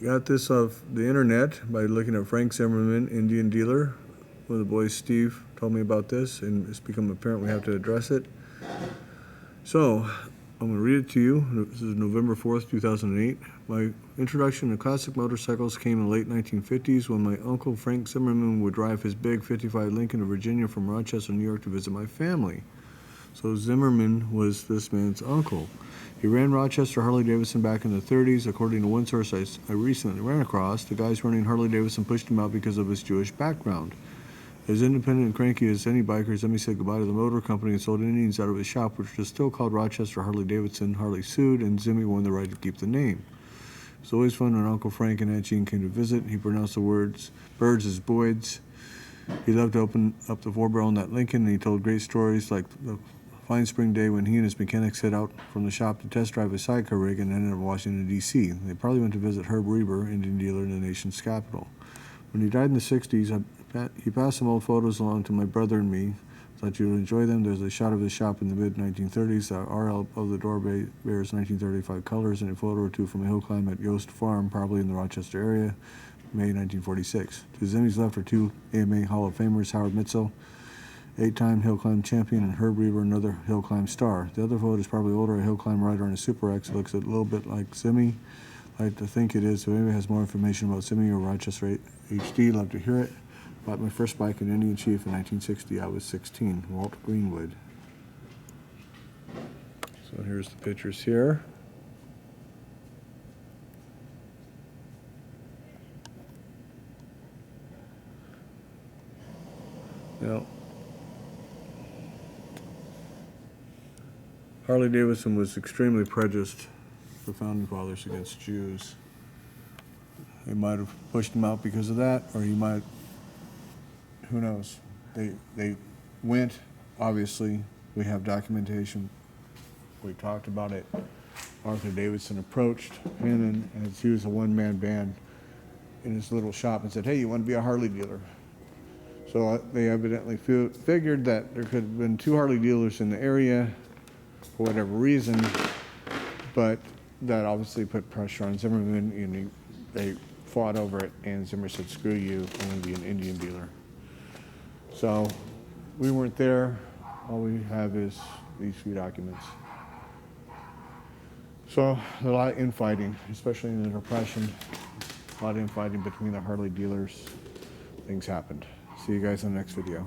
got this off the internet by looking at Frank Zimmerman, Indian dealer. One of the boys, Steve, told me about this, and it's become apparent we have to address it. So, I'm going to read it to you. This is November 4th, 2008. My introduction to classic motorcycles came in the late 1950s when my uncle Frank Zimmerman would drive his big 55 Lincoln to Virginia from Rochester, New York to visit my family. So Zimmerman was this man's uncle. He ran Rochester Harley-Davidson back in the 30s. According to one source I recently ran across, the guys running Harley-Davidson pushed him out because of his Jewish background. As independent and cranky as any biker, Zimmie said goodbye to the motor company and sold Indians out of his shop, which was still called Rochester Harley-Davidson. Harley sued, and Zimmie won the right to keep the name. It was always fun when Uncle Frank and Aunt Jean came to visit. He pronounced the words birds as boids. He loved to open up the four-barrel in that Lincoln, and he told great stories like the fine spring day when he and his mechanics set out from the shop to test drive his sidecar rig and ended up in Washington, D.C. They probably went to visit Herb Reber, Indian dealer in the nation's capital. When he died in the 60s, he passed some old photos along to my brother and me. Thought you would enjoy them. There's a shot of his shop in the mid-1930s. The RL of the door bears 1935 colors, and a photo or two from a hill climb at Yost Farm, probably in the Rochester area, May 1946. To Zimmie's left are two AMA Hall of Famers, Howard Mitzel, 8-time hill climb champion, and Herb Reber, another hill climb star. The other photo is probably older, a hill climb rider on a Super X. It looks a little bit like Zimmie. I like to think it is. So if anybody has more information about Zimmie or Rochester HD, love to hear it. Bought my first bike in Indian Chief in 1960. I was 16. Walt Greenwood. So here's the pictures here. Now, Harley-Davidson was extremely prejudiced, the founding fathers, against Jews. They might have pushed him out because of that, or he might, who knows. They went, obviously, we have documentation. We talked about it. Arthur Davidson approached Hannon, and he was a one-man band in his little shop and said, hey, you want to be a Harley dealer? So they evidently figured that there could have been two Harley dealers in the area for whatever reason, but that obviously put pressure on Zimmerman, and they fought over it, and Zimmer said, screw you, I'm going to be an Indian dealer. So we weren't there. All we have is these few documents. So a lot of infighting, especially in the Depression, a lot of infighting between the Harley dealers. Things happened. See you guys in the next video.